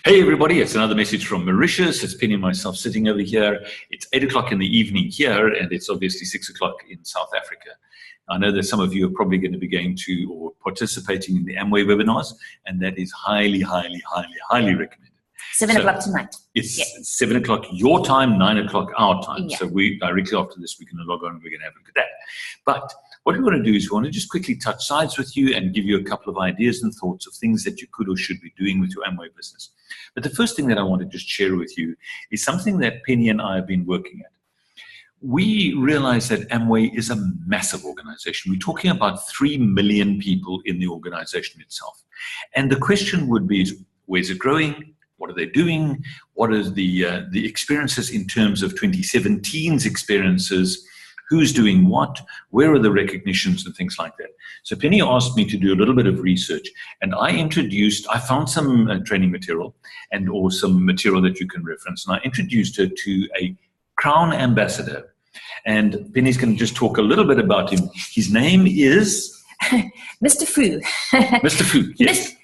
Hey everybody, it's another message from Mauritius. It's Penny and myself sitting over here. It's 8 o'clock in the evening here, and it's obviously 6 o'clock in South Africa. I know that some of you are probably going to be going to or participating in the Amway webinars, and that is highly recommended. 7 o'clock tonight. It's 7 o'clock your time, 9 o'clock our time. Yeah. So we directly after this, we're going to log on and we're going to have a look at that. But what we want to do is we want to just quickly touch sides with you and give you a couple of ideas and thoughts of things that you could or should be doing with your Amway business. But the first thing that I want to just share with you is something that Penny and I have been working at. We realize that Amway is a massive organization. We're talking about 3 million people in the organization itself. And the question would be, where's it growing? What are they doing? What are the experiences in terms of 2017's experiences? Who's doing what? Where are the recognitions and things like that? So Penny asked me to do a little bit of research, and I found some training material or some material that you can reference, and I introduced her to a Crown Ambassador. And Penny's going to just talk a little bit about him. His name is? Mr. Foo. Mr. Foo, yes.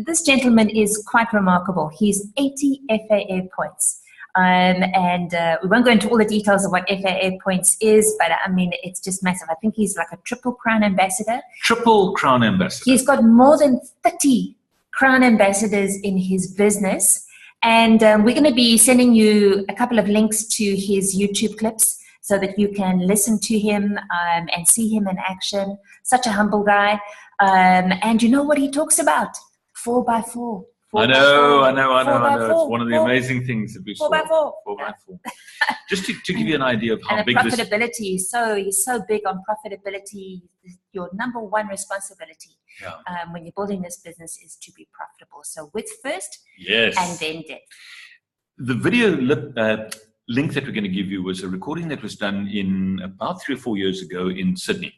This gentleman is quite remarkable. He's 80 FAA points. And we won't go into all the details of what FAA points is, but I mean, it's just massive. I think he's like a triple Crown Ambassador. Triple Crown Ambassador. He's got more than 30 Crown Ambassadors in his business. And we're going to be sending you a couple of links to his YouTube clips so that you can listen to him and see him in action. Such a humble guy. And you know what he talks about? 4x4. I know. It's one of the amazing things that we saw. 4x4. 4x4. Just to give you an idea of how big this... profitability. He's so big on profitability. Your number one responsibility when you're building this business is to be profitable. So width first, yes, and then depth. The video link that we're going to give you was a recording that was done in about 3 or 4 years ago in Sydney.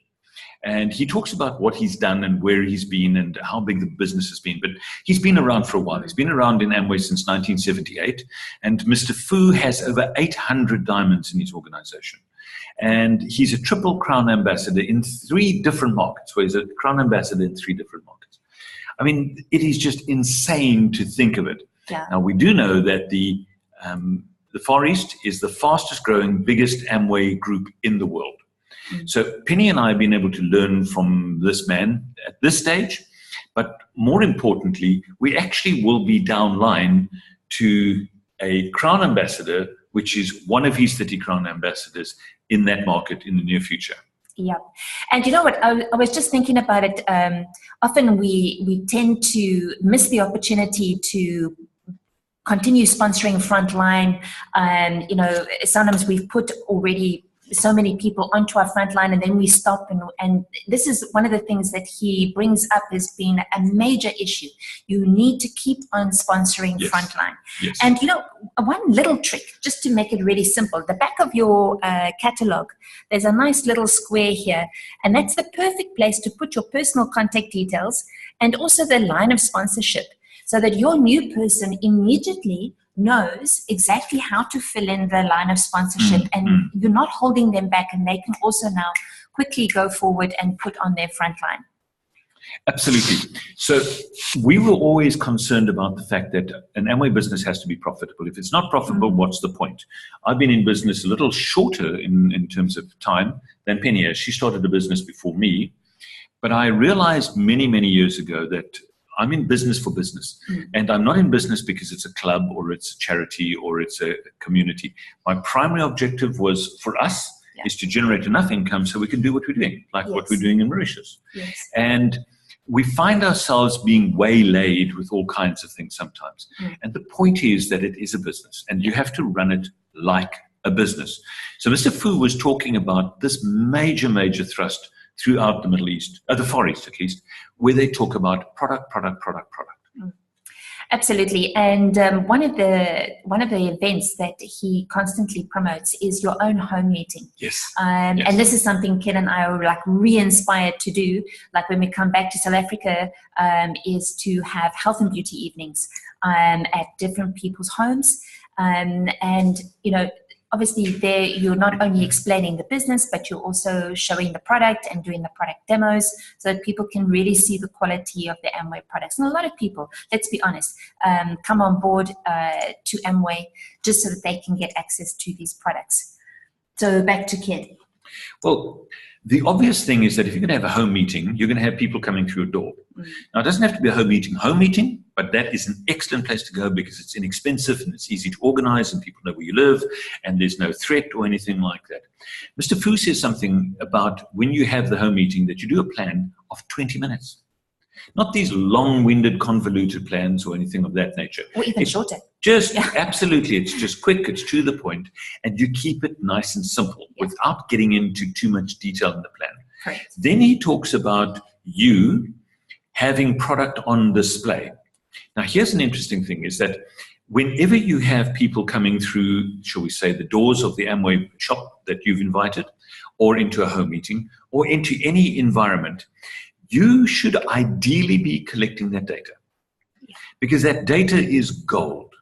And he talks about what he's done and where he's been and how big the business has been. But he's been around for a while. He's been around in Amway since 1978. And Mr. Foo has over 800 diamonds in his organization. And he's a triple Crown Ambassador in 3 different markets. So he's a Crown Ambassador in 3 different markets. I mean, it is just insane to think of it. Yeah. Now, we do know that the Far East is the fastest growing, biggest Amway group in the world. So Penny and I have been able to learn from this man at this stage, but more importantly, we actually will be downline to a Crown Ambassador, which is one of his 30 Crown Ambassadors in that market in the near future. Yeah. And you know what, I was just thinking about it. Often we tend to miss the opportunity to continue sponsoring Frontline. You know, sometimes we've put already so many people onto our Frontline, and then we stop. And this is one of the things that he brings up as being a major issue. You need to keep on sponsoring Frontline. Yes. And you know, one little trick, just to make it really simple, the back of your catalog, there's a nice little square here, and that's the perfect place to put your personal contact details and also the line of sponsorship, so that your new person immediately knows exactly how to fill in the line of sponsorship, and you're not holding them back, and they can also now quickly go forward and put on their Frontline. Absolutely. So we were always concerned about the fact that an Amway business has to be profitable. If it's not profitable, what's the point? I've been in business a little shorter in terms of time than Penny has. She started a business before me, but I realized many years ago that I'm in business for business, and I'm not in business because it's a club or it's a charity or it's a community. My primary objective was, for us, is to generate enough income so we can do what we're doing, like what we're doing in Mauritius. Yes. And we find ourselves being waylaid with all kinds of things sometimes. And the point is that it is a business, and you have to run it like a business. So Mr. Foo was talking about this major thrust throughout the Middle East, the Far East at least, where they talk about product. Absolutely. And one of the events that he constantly promotes is your own home meeting. Yes. And this is something Ken and I are like re-inspired to do. Like when we come back to South Africa, is to have health and beauty evenings at different people's homes. And you know, obviously there you're not only explaining the business, but you're also showing the product and doing the product demos so that people can really see the quality of the Amway products. And a lot of people, let's be honest, come on board to Amway just so that they can get access to these products. So back to Kid. Well, the obvious thing is that if you're going to have a home meeting, you're going to have people coming through your door. Now, it doesn't have to be a home meeting, but that is an excellent place to go because it's inexpensive and it's easy to organize and people know where you live and there's no threat or anything like that. Mr. Foo says something about when you have the home meeting that you do a plan of 20 minutes. Not these long-winded, convoluted plans or anything of that nature. Or even shorter. Absolutely. It's just quick, it's to the point, and you keep it nice and simple without getting into too much detail in the plan. Correct. Then he talks about you having product on display. Now, here's an interesting thing is that whenever you have people coming through, shall we say, the doors of the Amway shop that you've invited, or into a home meeting, or into any environment, you should ideally be collecting that data because that data is gold.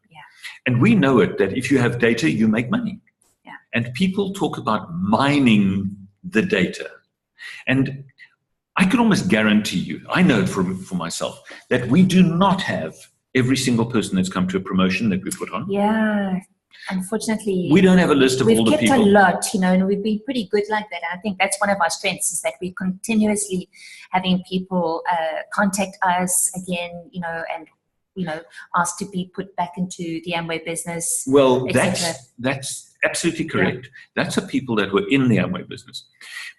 And we know it that if you have data, you make money. And people talk about mining the data. And I can almost guarantee you, I know it for myself, that we do not have every single person that's come to a promotion that we put on. Yeah. Unfortunately, we don't have a list of all the people. We've kept a lot, and we've been pretty good like that. I think that's one of our strengths is that we're continuously having people contact us again, and asked to be put back into the Amway business. Well, that's absolutely correct. That's the people that were in the Amway business.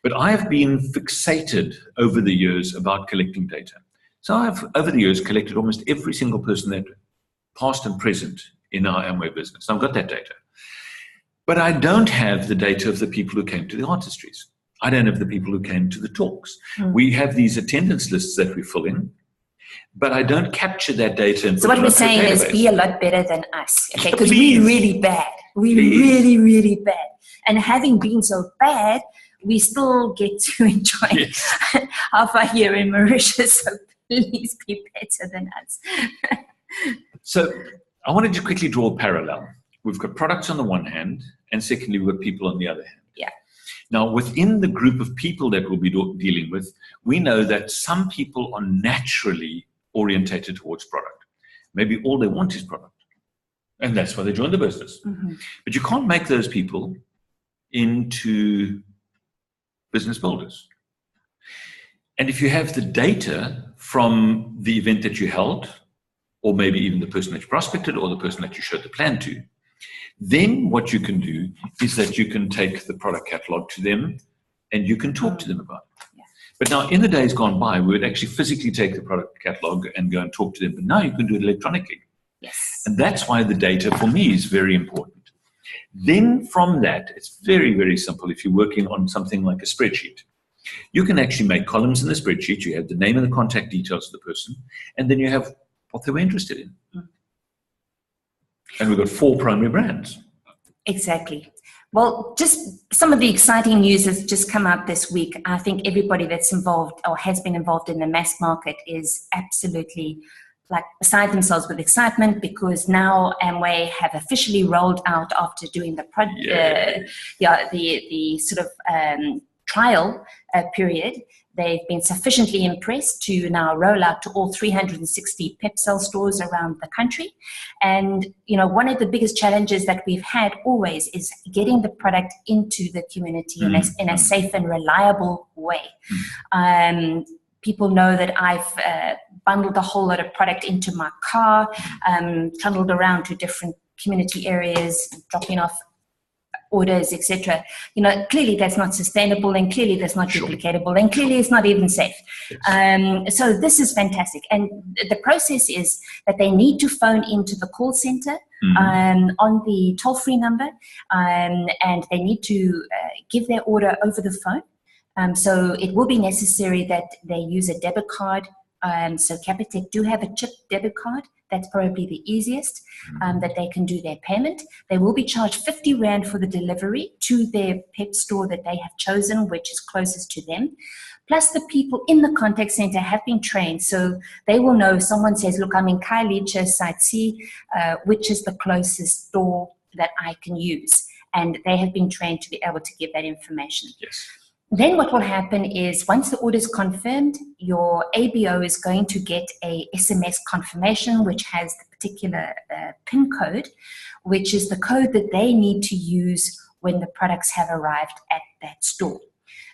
But I've been fixated over the years about collecting data. So I've, over the years, collected almost every single person that past and present in our Amway business. I've got that data. But I don't have the data of the people who came to the artistries. I don't have the people who came to the talks. We have these attendance lists that we fill in, but I don't capture that data. And so what we're saying is be a lot better than us, okay? Because we're really bad. We're really, really bad. And having been so bad, we still get to enjoy half our year in Mauritius. So please be better than us. So I wanted to quickly draw a parallel. We've got products on the one hand, and secondly, we've got people on the other hand. Now, within the group of people that we'll be dealing with, we know that some people are naturally orientated towards product. Maybe all they want is product. And that's why they join the business. But you can't make those people into business builders. And if you have the data from the event that you held, or maybe even the person that you prospected or the person that you showed the plan to, then what you can do is that you can take the product catalog to them and you can talk to them about it. But now in the days gone by, we would actually physically take the product catalog and go and talk to them. But now you can do it electronically. And that's why the data for me is very important. Then from that, it's very, very simple. If you're working on something like a spreadsheet, you can actually make columns in the spreadsheet. You have the name and the contact details of the person, and then you have what they were interested in. And we've got 4 primary brands. Exactly. Well, just some of the exciting news has just come out this week. I think everybody that's involved or has been involved in the mass market is absolutely beside themselves with excitement because now Amway have officially rolled out after doing the sort of trial period. They've been sufficiently impressed to now roll out to all 360 Pep Cell stores around the country. And, one of the biggest challenges that we've had always is getting the product into the community in a safe and reliable way. People know that I've bundled a whole lot of product into my car, trundled around to different community areas, dropping off orders, etc. Clearly that's not sustainable, and clearly that's not duplicatable, and clearly it's not even safe. So this is fantastic. And the process is that they need to phone into the call center on the toll-free number, and they need to give their order over the phone. So it will be necessary that they use a debit card. So Capitec do have a chip debit card. That's probably the easiest that they can do their payment. They will be charged 50 Rand for the delivery to their Pep store that they have chosen, which is closest to them. Plus the people in the contact center have been trained. So they will know if someone says, look, I'm in Khayelitsha, Site C, which is the closest store that I can use. and they have been trained to be able to give that information. Yes. Then what will happen is once the order is confirmed, your ABO is going to get a SMS confirmation which has the particular PIN code, which is the code that they need to use when the products have arrived at that store.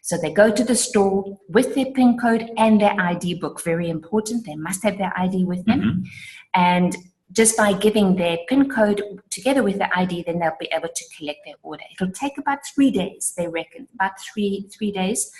So they go to the store with their PIN code and their ID book. Very important. They must have their ID with them. Mm-hmm. And just by giving their PIN code together with the ID, then they'll be able to collect their order. It'll take about 3 days, they reckon, about three days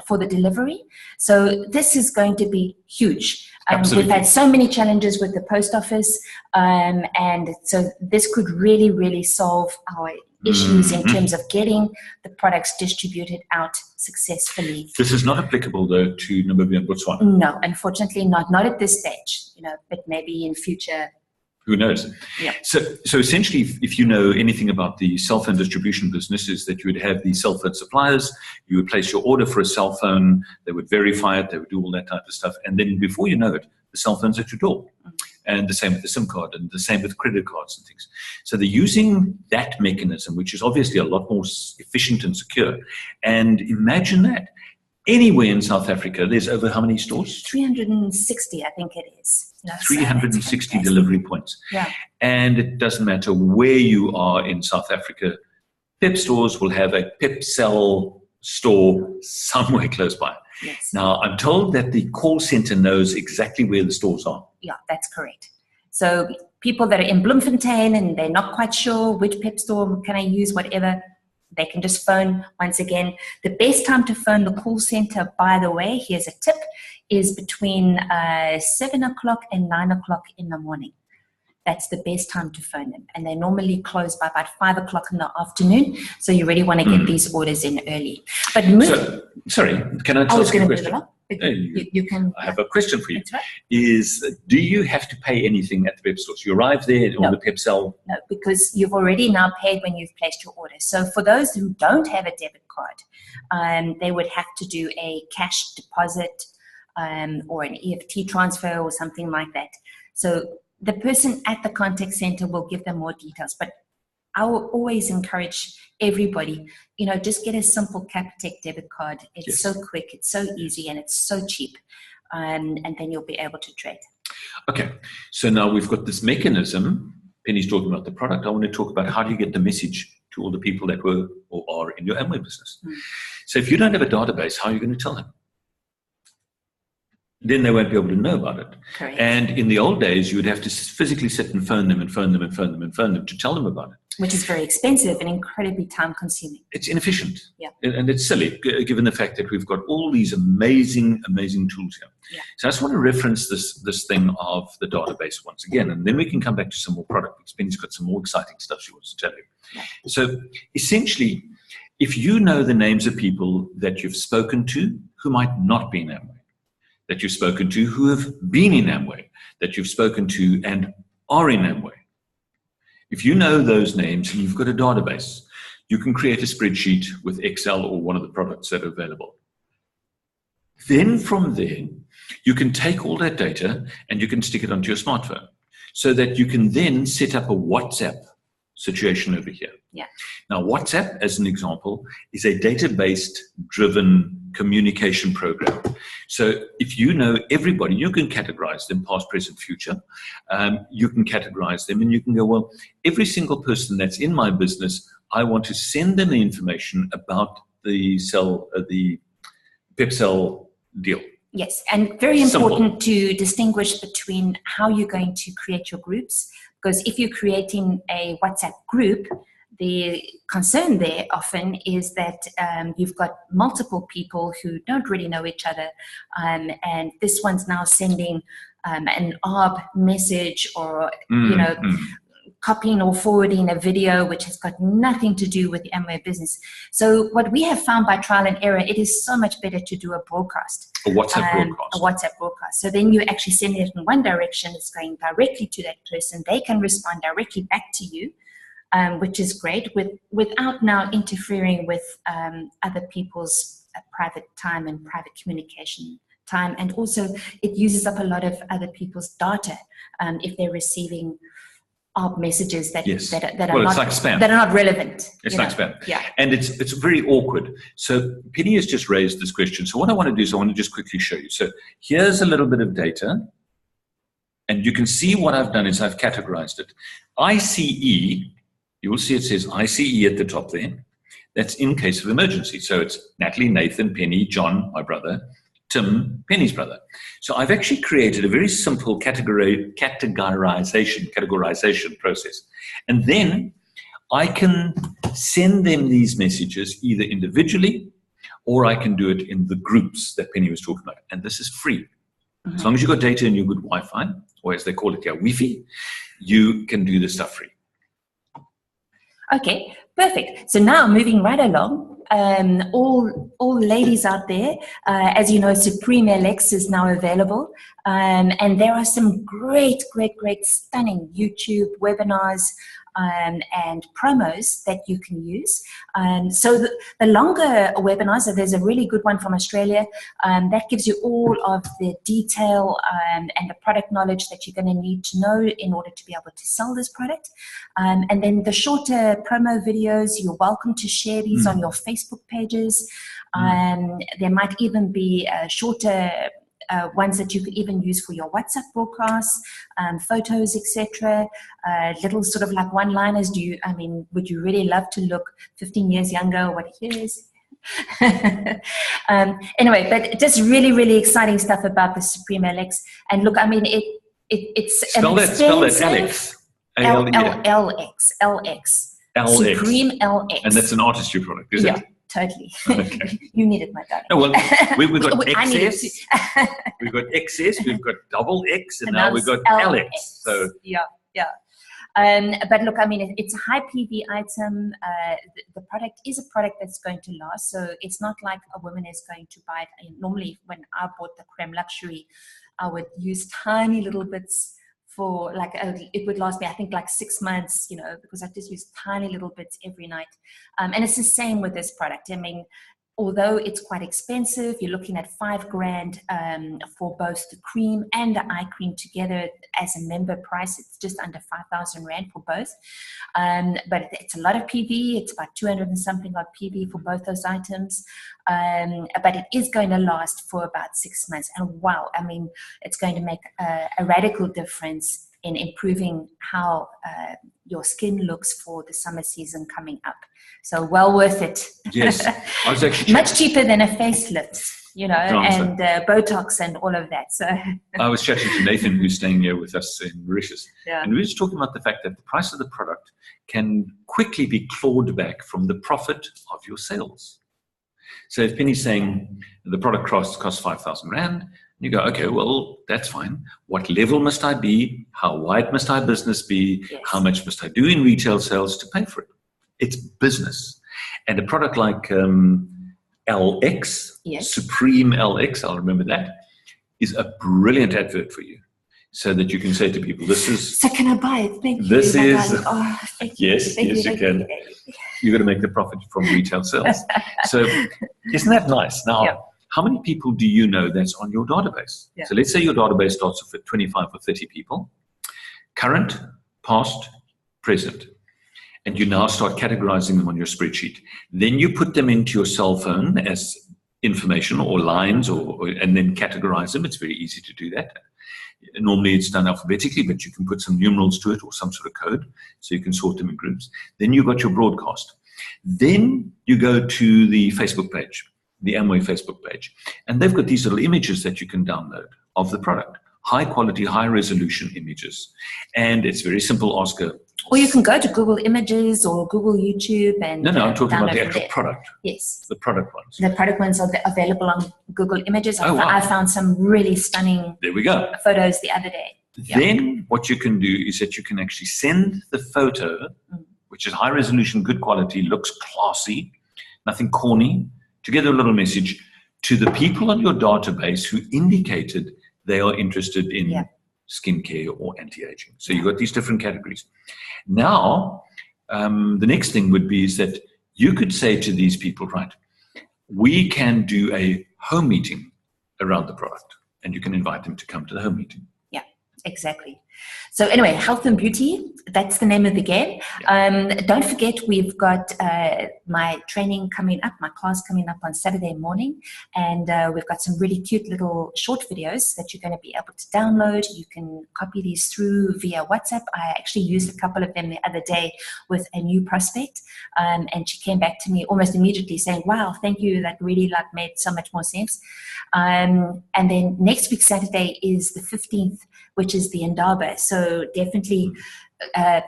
for the delivery. So this is going to be huge. We've had so many challenges with the post office, and so this could really, really solve our issues in terms of getting the products distributed out successfully. This is not applicable, though, to Namibia and Botswana. No, unfortunately not at this stage, but maybe in future. Who knows? Yeah. So essentially, if you know anything about the cell phone distribution business, is that you would have these cell phone suppliers, you would place your order for a cell phone, they would verify it, they would do all that type of stuff, and then before you know it, the cell phone's at your door. And the same with the SIM card, and the same with credit cards and things. So they're using that mechanism, which is obviously a lot more efficient and secure. And imagine that. Anywhere in South Africa, there's over how many stores? 360, I think it is. 360 delivery points. Yeah. And it doesn't matter where you are in South Africa, Pep stores will have a Pep Cell store somewhere close by. Yes. Now, I'm told that the call center knows exactly where the stores are. Yeah, that's correct. So people that are in Bloemfontein and they're not quite sure which Pep store can I use, whatever, they can just phone. Once again, the best time to phone the call center, by the way, here's a tip, is between 7 o'clock and 9 o'clock in the morning. That's the best time to phone them. And they normally close by about 5 o'clock in the afternoon. So you really want to get these orders in early. But sorry, can I ask you a question? You can. I have a question for you. That's right. Do you have to pay anything at the Pep stores? You arrive there on the Pep Cell? No, because you've already now paid when you've placed your order. So for those who don't have a debit card, they would have to do a cash deposit or an EFT transfer or something like that. So the person at the contact center will give them more details. But I will always encourage everybody, just get a simple Capitec debit card. It's so quick, it's so easy, and it's so cheap. And then you'll be able to trade. Okay. So now we've got this mechanism. Penny's talking about the product. I want to talk about how do you get the message to all the people that were or are in your Amway business. So if you don't have a database, how are you going to tell them? Then they won't be able to know about it. Correct. And in the old days, you would have to physically sit and phone them to tell them about it. Which is very expensive and incredibly time-consuming. It's inefficient. Yeah. And it's silly, given the fact that we've got all these amazing tools here. Yeah. So I just want to reference this thing of the database once again, and then we can come back to some more product, because Penny's got some more exciting stuff she wants to tell you. Yeah. So essentially, if you know the names of people that you've spoken to who might not be in Amway, that you've spoken to who have been in Amway, that you've spoken to and are in Amway. If you know those names and you've got a database, you can create a spreadsheet with Excel or one of the products that are available. Then from there, you can take all that data and you can stick it onto your smartphone so that you can then set up a WhatsApp situation over here. Yeah. Now, WhatsApp, as an example, is a database driven communication program. So if you know everybody, you can categorize them, past, present, future. You can categorize them and you can go, well, every single person that's in my business, I want to send them the information about the Pep Cell deal. Yes, and very important to distinguish between how you're going to create your groups, because if you're creating a WhatsApp group, the concern there often is that you've got multiple people who don't really know each other, and this one's now sending an ARB message or, copying or forwarding a video which has got nothing to do with the Amway business. So what we have found by trial and error, it is so much better to do a broadcast. A WhatsApp broadcast. A WhatsApp broadcast. So then you actually send it in one direction. It's going directly to that person. They can respond directly back to you, which is great, without now interfering with other people's private time and private communication time. And also it uses up a lot of other people's data if they're receiving are messages that Yes. that are Well, not it's like spam. that are not relevant. It's you like know. spam. Yeah. And it's very awkward. So Penny has just raised this question. So what I want to do is I want to just quickly show you. So here's a little bit of data. And you can see what I've done is I've categorized it. ICE, you will see it says ICE at the top there. That's in case of emergency. So it's Natalie, Nathan, Penny, John, my brother, Tim, Penny's brother. So I've actually created a very simple categorization process. And then I can send them these messages either individually or I can do it in the groups that Penny was talking about. And this is free. Mm-hmm. As long as you've got data and your good Wi-Fi, or as they call it here, Wi-Fi, you can do this stuff free. Okay, perfect. So now moving right along, all ladies out there, as you know, Supreme LX is now available, and there are some great, stunning YouTube webinars and promos that you can use. So the longer webinars, so there's a really good one from Australia that gives you all of the detail and the product knowledge that you're going to need to know in order to be able to sell this product. And then the shorter promo videos, you're welcome to share these on your Facebook pages. There might even be shorter ones that you could even use for your WhatsApp broadcasts, photos, etc. Little sort of like one-liners. Would you really love to look 15 years younger? What years? Anyway, but just really exciting stuff about the Supreme LX. And look, it's spell that Alex. LX. Supreme LX. And that's an artistry product, is it? Totally. Okay. You need it, my darling. Oh, well, we've got I need it XS, we've got XS, we've got double X, and now we've got LX. So yeah. But look, it's a high PV item. The product is a product that's going to last. So it's not like a woman is going to buy it. Normally, when I bought the Creme Luxury, I would use tiny little bits for it would last me, I think, like 6 months, because I just use tiny little bits every night. And it's the same with this product. Although it's quite expensive, you're looking at $5,000 for both the cream and the eye cream together as a member price. It's just under 5,000 Rand for both. But it's a lot of PV. It's about 200 and something odd PV for both those items. But it is going to last for about 6 months. And wow, it's going to make a radical difference in improving how your skin looks for the summer season coming up. So well worth it. Yes, I was actually much cheaper than a facelift, and Botox and all of that. So I was chatting to Nathan, who's staying here with us in Mauritius, yeah. And we were just talking about the fact that the price of the product can quickly be clawed back from the profit of your sales. So if Penny's saying the product costs 5,000 Rand, you go, okay, well, that's fine. What level must I be? How wide must our business be? Yes. How much must I do in retail sales to pay for it? It's business. And a product like LX, yes. Supreme LX, I'll remember that, is a brilliant advert for you. So that you can say to people, this is... So can I buy it? Thank you. This is... Thank you. Yes, you can. You're going to make the profit from retail sales. So isn't that nice? Now, yeah. How many people do you know that's on your database? Yeah. So let's say your database starts off with 25 or 30 people, current, past, present, and you now start categorizing them on your spreadsheet. Then you put them into your cell phone as information or lines, and then categorize them. It's very easy to do that. Normally it's done alphabetically, but you can put some numerals to it or some sort of code, so you can sort them in groups. Then you've got your broadcast. Then you go to the Facebook page, the Amway Facebook page, and they've got these little images that you can download of the product, high quality, high resolution images. And it's very simple. Ask a... Or you can go to Google Images or Google YouTube and... No, I'm talking about the actual product. Yes. The product ones. The product ones are available on Google Images. Oh, wow. I found some really stunning there we go. Photos the other day. Then what you can do is that you can actually send the photo, which is high resolution, good quality, looks classy, nothing corny, together a little message to the people on your database who indicated they are interested in skincare or anti-aging. So you've got these different categories. Now, the next thing would be is that you could say to these people, right, we can do a home meeting around the product, and you can invite them to come to the home meeting. Yeah. Exactly. So anyway, health and beauty, that's the name of the game. Don't forget, we've got my training coming up, my class coming up on Saturday morning. And we've got some really cute little short videos that you're going to be able to download. You can copy these through via WhatsApp. I actually used a couple of them the other day with a new prospect. And she came back to me almost immediately saying, wow, thank you. That really made so much more sense. And then next week, Saturday, is the 15th, which is the Indaba. So definitely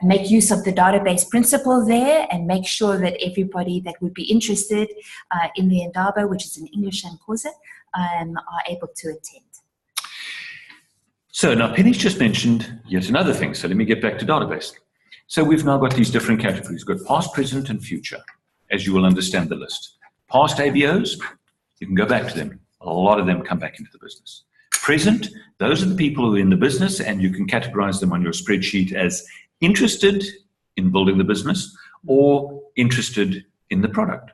make use of the database principle there and make sure that everybody that would be interested in the Indaba, which is in English and Xhosa, are able to attend. So now Penny's just mentioned yet another thing. So let me get back to database. So we've now got these different categories. We've got past, present, and future, as you will understand the list. Past ABOs, you can go back to them. A lot of them come back into the business. Present, those are the people who are in the business, and you can categorize them on your spreadsheet as interested in building the business or interested in the product.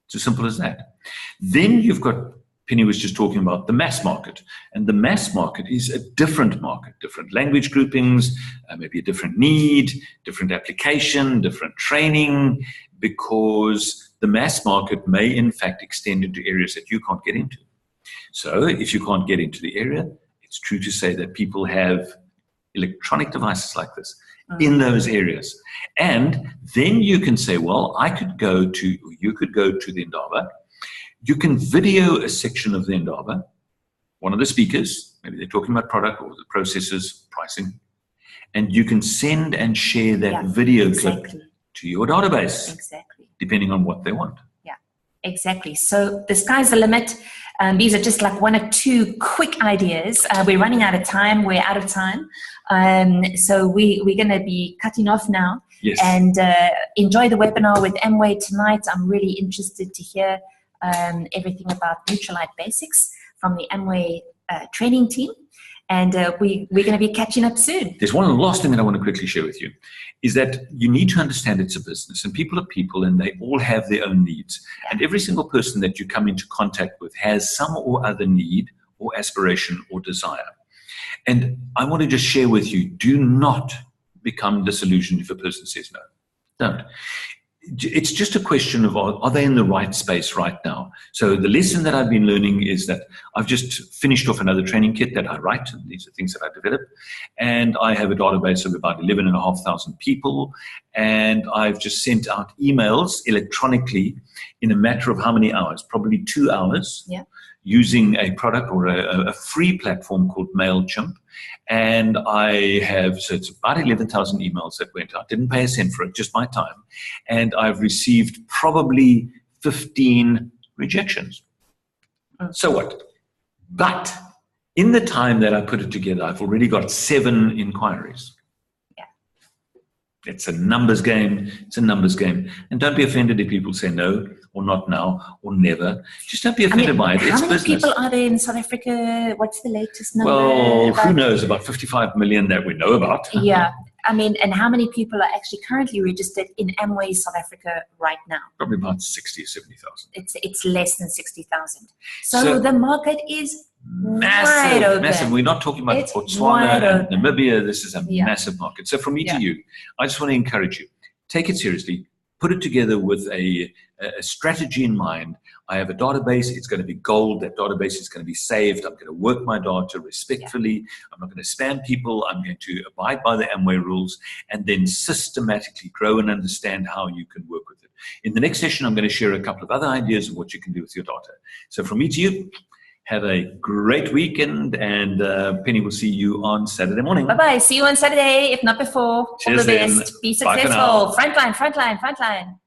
It's as simple as that. Then you've got, Penny was just talking about the mass market, and the mass market is a different market, different language groupings, maybe a different need, different application, different training, because the mass market may in fact extend into areas that you can't get into. So if you can't get into the area, it's true to say that people have electronic devices like this in those areas. And then you can say, well, you could go to the Indaba. You can video a section of the Indaba, one of the speakers, maybe they're talking about product or the processes, pricing, and you can send and share that video clip to your database, depending on what they want. Yeah, exactly. So the sky's the limit. These are just like one or two quick ideas. We're running out of time. We're out of time. So we're going to be cutting off now. Yes. And enjoy the webinar with Amway tonight. I'm really interested to hear everything about Neutralite Basics from the Amway training team. And we're going to be catching up soon. There's one last thing that I want to quickly share with you, is that you need to understand it's a business, and people are people, and they all have their own needs. And every single person that you come into contact with has some or other need or aspiration or desire. And I want to just share with you, do not become disillusioned if a person says no. Don't. It's just a question of, are they in the right space right now? So the lesson that I've been learning is that I've just finished off another training kit that I write. And these are things that I develop. And I have a database of about 11,500 people. And I've just sent out emails electronically in a matter of how many hours? Probably 2 hours. Yeah. Using a product or a free platform called MailChimp. And so it's about 11,000 emails that went out. Didn't pay a cent for it, just my time. And I've received probably 15 rejections. So what? But in the time that I put it together, I've already got 7 inquiries. Yeah. It's a numbers game. It's a numbers game. And don't be offended if people say no, or not now, or never. Just don't be offended by it. How it's many business. People are there in South Africa? What's the latest number? Well, who knows? About 55 million that we know about. Yeah. And how many people are actually currently registered in Amway South Africa right now? Probably about 60 or 70,000. It's less than 60,000. So the market is massive, wide open. massive. We're not talking about Botswana and Namibia. This is a massive market. So from me to you, I just want to encourage you. Take it seriously. Put it together with a strategy in mind. I have a database. It's going to be gold. That database is going to be saved. I'm going to work my data respectfully. I'm not going to spam people. I'm going to abide by the Amway rules, and then systematically grow and understand how you can work with it. In the next session, I'm going to share a couple of other ideas of what you can do with your data. So from me to you, have a great weekend, and Penny will see you on Saturday morning. Bye-bye. See you on Saturday, if not before. Cheers. All the best. Be successful. Frontline, frontline, frontline.